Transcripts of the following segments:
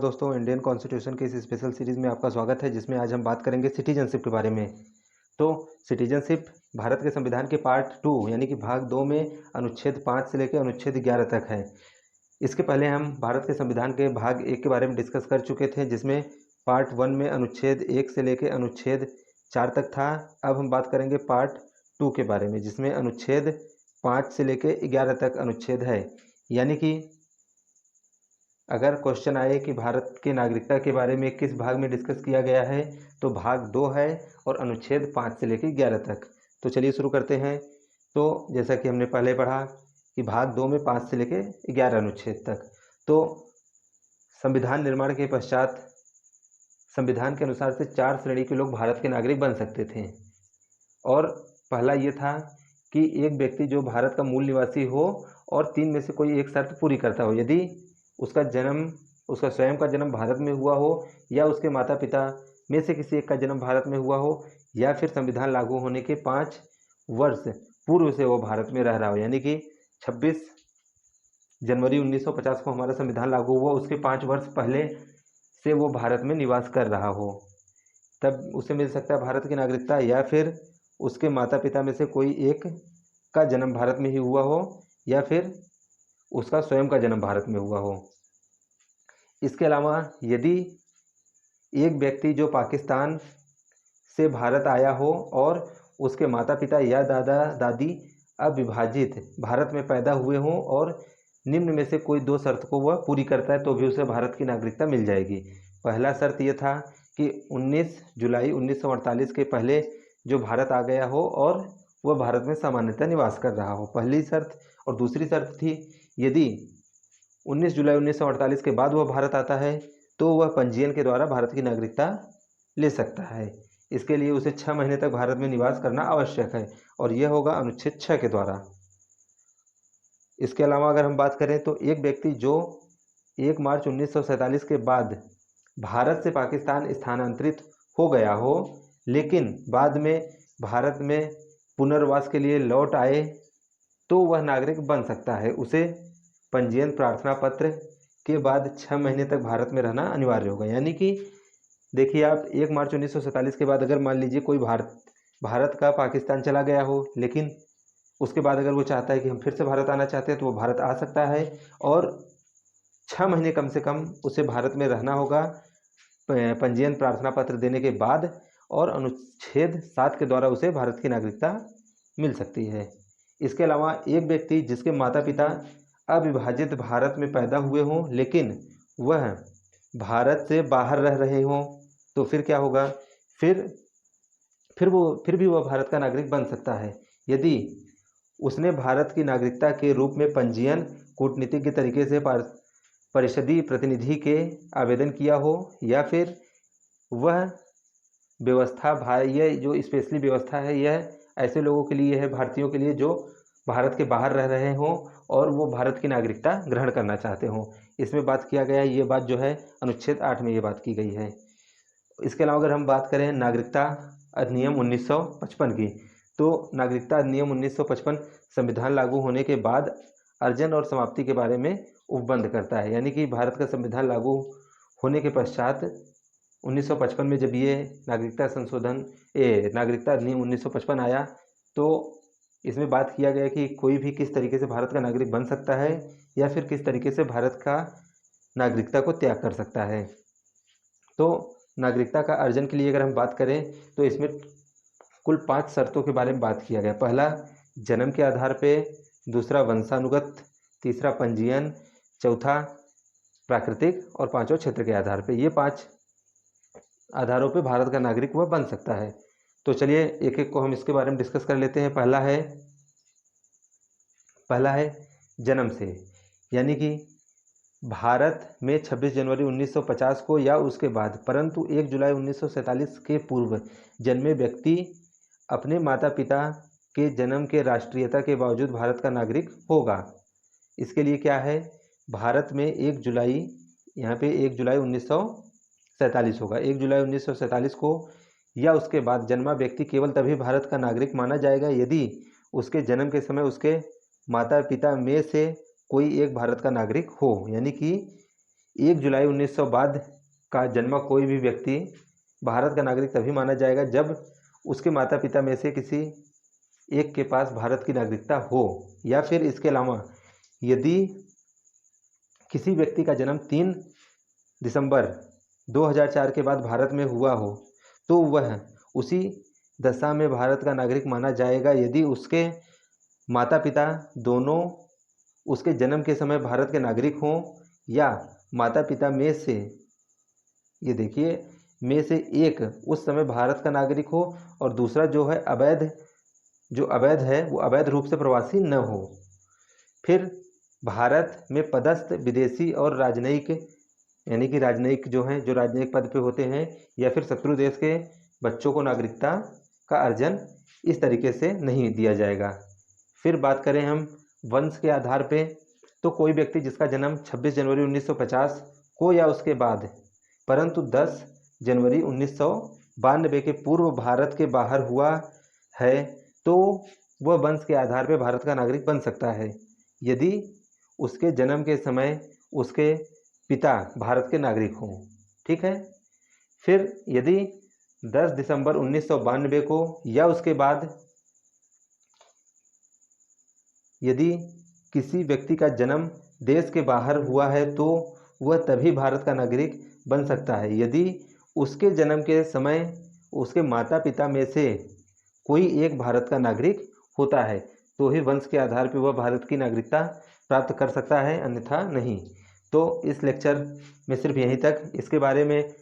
दोस्तों, Indian constitution की इस स्पेशल सीरीज़ में आपका स्वागत है, जिसमें आज हम बात करेंगे सिटीजनशिप के बारे में। तो सिटीजनशिप भारत के संविधान के पार्ट 2 यानी कि भाग 2 में अनुच्छेद 5 से लेकर अनुच्छेद 11 तक है। इसके पहले हम भारत के संविधान के भाग 1 के बारे में डिस्कस कर चुके थे, जिसमें पार्ट 1 में अनुच्छेद 1 से लेकर अनुच्छेद 4 तक था। अब हम बात करेंगे पार्ट 2 के बारे में, जिसमें अनुच्छेद 5 से लेकर 11 तक अनुच्छेद है। यानी कि अगर क्वेश्चन आए कि भारत के नागरिकता के बारे में किस भाग में डिस्कस किया गया है, तो भाग 2 है और अनुच्छेद 5 से लेकर 11 तक। तो चलिए शुरू करते हैं। तो जैसा कि हमने पहले पढ़ा कि भाग 2 में 5 से लेकर 11 अनुच्छेद तक। तो संविधान निर्माण के पश्चात संविधान के अनुसार से 4 श्रेणी के लोग भारत के नागरिक बन सकते थे। और पहला ये था कि एक व्यक्ति जो भारत का मूल निवासी हो और 3 में से कोई एक शर्त पूरी करता हो। यदि उसका स्वयं का जन्म भारत में हुआ हो, या उसके माता पिता में से किसी एक का जन्म भारत में हुआ हो, या फिर संविधान लागू होने के 5 वर्ष पूर्व से वो भारत में रह रहा हो। यानी कि 26 जनवरी 1950 को हमारा संविधान लागू हुआ, उसके 5 वर्ष पहले से वो भारत में निवास कर रहा हो, तब उसे मिल सकता है भारत की नागरिकता। या फिर उसके माता पिता में से कोई एक का जन्म भारत में ही हुआ हो, या फिर उसका स्वयं का जन्म भारत में हुआ हो। इसके अलावा यदि एक व्यक्ति जो पाकिस्तान से भारत आया हो और उसके माता पिता या दादा दादी अविभाजित भारत में पैदा हुए हों और निम्न में से कोई 2 शर्त को वह पूरी करता है, तो भी उसे भारत की नागरिकता मिल जाएगी। पहला शर्त यह था कि 19 जुलाई 1948 के पहले जो भारत आ गया हो और वह भारत में सामान्यतः निवास कर रहा हो, पहली शर्त। और दूसरी शर्त थी, यदि 19 जुलाई 1948 के बाद वह भारत आता है तो वह पंजीयन के द्वारा भारत की नागरिकता ले सकता है। इसके लिए उसे 6 महीने तक भारत में निवास करना आवश्यक है, और यह होगा अनुच्छेद 6 के द्वारा। इसके अलावा अगर हम बात करें तो एक व्यक्ति जो 1 मार्च 1947 के बाद भारत से पाकिस्तान स्थानांतरित हो गया हो, लेकिन बाद में भारत में पुनर्वास के लिए लौट आए, तो वह नागरिक बन सकता है। उसे पंजीयन प्रार्थना पत्र के बाद 6 महीने तक भारत में रहना अनिवार्य होगा। यानी कि देखिए आप, 1 मार्च 1947 के बाद अगर मान लीजिए कोई भारत का पाकिस्तान चला गया हो, लेकिन उसके बाद अगर वो चाहता है कि हम फिर से भारत आना चाहते हैं, तो वो भारत आ सकता है, और 6 महीने कम से कम उसे भारत में रहना होगा पंजीयन प्रार्थना पत्र देने के बाद, और अनुच्छेद 7 के द्वारा उसे भारत की नागरिकता मिल सकती है। इसके अलावा एक व्यक्ति जिसके माता पिता अविभाजित भारत में पैदा हुए हों, लेकिन वह भारत से बाहर रह रहे हों, तो फिर क्या होगा, फिर भी वह भारत का नागरिक बन सकता है, यदि उसने भारत की नागरिकता के रूप में पंजीयन कूटनीतिक के तरीके से परिषदीय प्रतिनिधि के आवेदन किया हो, या फिर वह व्यवस्था यह जो स्पेशली व्यवस्था है, यह ऐसे लोगों के लिए है, भारतीयों के लिए, जो भारत के बाहर रह रहे हों और वो भारत की नागरिकता ग्रहण करना चाहते हों। इसमें बात किया गया है, ये बात जो है अनुच्छेद 8 में ये बात की गई है। इसके अलावा अगर हम बात करें नागरिकता अधिनियम 1955 की, तो नागरिकता अधिनियम 1955 संविधान लागू होने के बाद अर्जन और समाप्ति के बारे में उपबंध करता है। यानी कि भारत का संविधान लागू होने के पश्चात 1955 में जब ये नागरिकता अधिनियम 1955 आया, तो इसमें बात किया गया कि कोई भी किस तरीके से भारत का नागरिक बन सकता है, या फिर किस तरीके से भारत का नागरिकता को त्याग कर सकता है। तो नागरिकता का अर्जन के लिए अगर हम बात करें, तो इसमें कुल 5 शर्तों के बारे में बात किया गया। पहला जन्म के आधार पे, दूसरा वंशानुगत, तीसरा पंजीयन, चौथा प्राकृतिक, और पांचवा क्षेत्र के आधार पे। ये 5 आधारों पे भारत का नागरिक वह बन सकता है। तो चलिए एक एक को हम इसके बारे में डिस्कस कर लेते हैं। पहला है जन्म से, यानी कि भारत में 26 जनवरी 1950 को या उसके बाद, परंतु 1 जुलाई 1947 के पूर्व जन्मे व्यक्ति अपने माता पिता के जन्म के राष्ट्रीयता के बावजूद भारत का नागरिक होगा। इसके लिए क्या है, भारत में 1 जुलाई, यहाँ पे 1 जुलाई 1947 होगा। 1 जुलाई 1947 को या उसके बाद जन्मा व्यक्ति केवल तभी भारत का नागरिक माना जाएगा यदि उसके जन्म के समय उसके माता पिता में से कोई एक भारत का नागरिक हो। यानी कि 1 जुलाई 1900 बाद का जन्मा कोई भी व्यक्ति भारत का नागरिक तभी माना जाएगा जब उसके माता पिता में से किसी एक के पास भारत की नागरिकता हो, या फिर इसके अलावा यदि किसी व्यक्ति का जन्म 3 दिसंबर 2004 के बाद भारत में हुआ हो तो वह उसी दशा में भारत का नागरिक माना जाएगा यदि उसके माता पिता दोनों उसके जन्म के समय भारत के नागरिक हों, या माता पिता में से, ये देखिए, में से एक उस समय भारत का नागरिक हो और दूसरा जो है अवैध है वो अवैध रूप से प्रवासी न हो। फिर भारत में पदस्थ विदेशी और राजनयिक, यानी कि राजनयिक जो हैं, जो राजनयिक पद पे होते हैं, या फिर शत्रु देश के बच्चों को नागरिकता का अर्जन इस तरीके से नहीं दिया जाएगा। फिर बात करें हम वंश के आधार पे, तो कोई व्यक्ति जिसका जन्म 26 जनवरी 1950 को या उसके बाद परंतु 10 जनवरी 1992 के पूर्व भारत के बाहर हुआ है तो वह वंश के आधार पर भारत का नागरिक बन सकता है यदि उसके जन्म के समय उसके पिता भारत के नागरिक हों। ठीक है। फिर यदि 10 दिसंबर 1992 को या उसके बाद यदि किसी व्यक्ति का जन्म देश के बाहर हुआ है तो वह तभी भारत का नागरिक बन सकता है यदि उसके जन्म के समय उसके माता पिता में से कोई एक भारत का नागरिक होता है, तो ही वंश के आधार पर वह भारत की नागरिकता प्राप्त कर सकता है, अन्यथा नहीं। तो इस लेक्चर में सिर्फ यहीं तक। इसके बारे में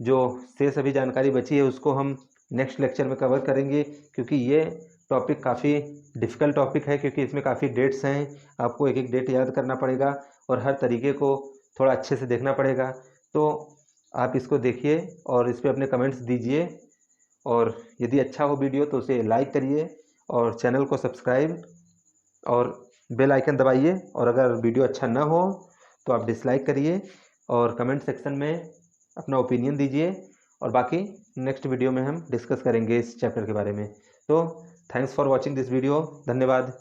जो शेष अभी जानकारी बची है उसको हम नेक्स्ट लेक्चर में कवर करेंगे, क्योंकि ये टॉपिक काफ़ी डिफ़िकल्ट टॉपिक है, क्योंकि इसमें काफ़ी डेट्स हैं, आपको एक एक डेट याद करना पड़ेगा और हर तरीके को थोड़ा अच्छे से देखना पड़ेगा। तो आप इसको देखिए और इस पर अपने कमेंट्स दीजिए, और यदि अच्छा हो वीडियो तो उसे लाइक करिए और चैनल को सब्सक्राइब और बेल आइकन दबाइए, और अगर वीडियो अच्छा ना हो तो आप डिसलाइक करिए और कमेंट सेक्शन में अपना ओपिनियन दीजिए, और बाकी नेक्स्ट वीडियो में हम डिस्कस करेंगे इस चैप्टर के बारे में। तो thanks for watching this video. धन्यवाद।